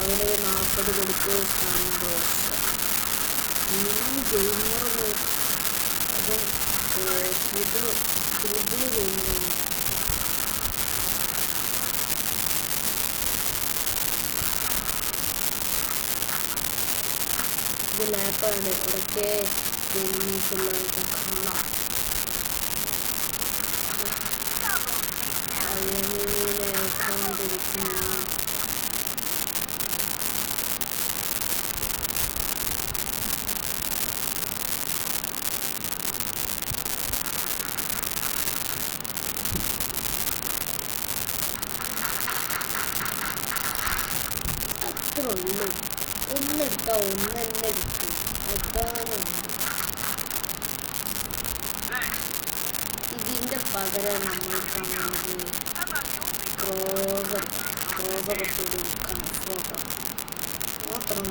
അവിടെ 40 കൊടുത്ത് സന്തോഷം. ഗെയിമർ അത് പുതിയ ഗെയിമറാണ്. ഇത് ലാപ്പാണ്. ഇവിടൊക്കെ ഗെയിമിങ്ങുള്ളതൊക്കെ കാണാം. അത്ര ഉള്ളു. ഒന്നെടുത്താ ഒന്നെന്നെ എടുക്കും. അതാണ് ഇതിൻ്റെ പകരം നമ്മൾ കാണുന്നത് ക്രോബറൊക്കെ എടുക്കാം. മാത്രം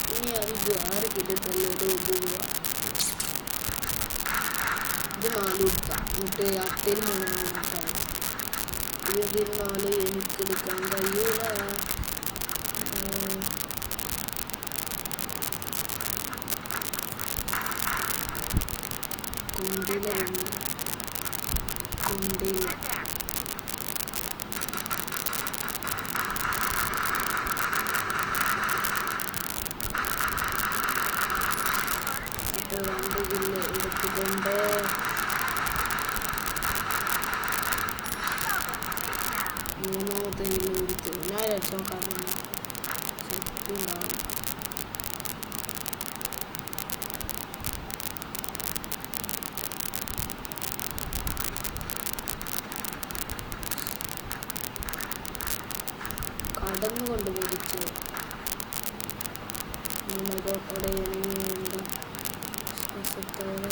ഇനി അത് 6 കിലോമീറ്റർ പോവുക. ഇത് 4 കൊടുക്കാം. എന്നിട്ട് അട്ടയിൽ 3 കൊടുക്കാം. ഇതിൽ 4 എനിക്ക് എടുക്കാൻ കഴിയൂല. കുണ്ടില ഇപ്പോൾ 2 കിലോ എടുത്തിട്ടുണ്ട്. മൂന്നാമത്തെ കിലോ എടുത്തു. ഞാൻ രക്ഷക്കാരല്ല ശക്തി ഉണ്ടാവും. കടന്നുകൊണ്ട് പിടിച്ചു. മുളകോടെ ഇണങ്ങിയുണ്ട്. ശ്വാസത്തോടെ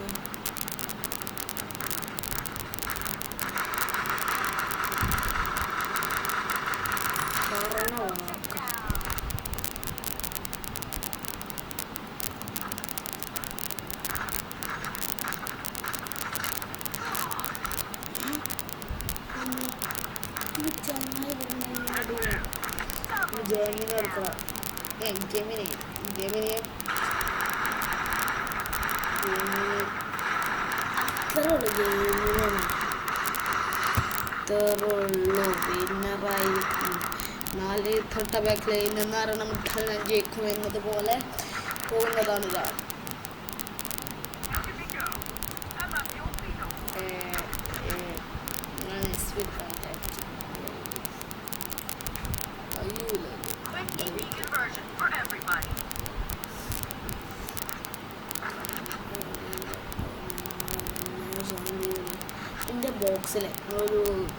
ജെമിനി എടുക്കണം. ജെമിനിയെ അത്രയുള്ളൂ. വിന്നറായി 4 തൊട്ട ബാക്കിൽ നിന്നാരണം ഇട്ടാൽ ഞാൻ ജയിക്കും എന്നതുപോലെ പോകുന്നതാണ് ഇതാണ്. ബോക്സിൽ ഒരു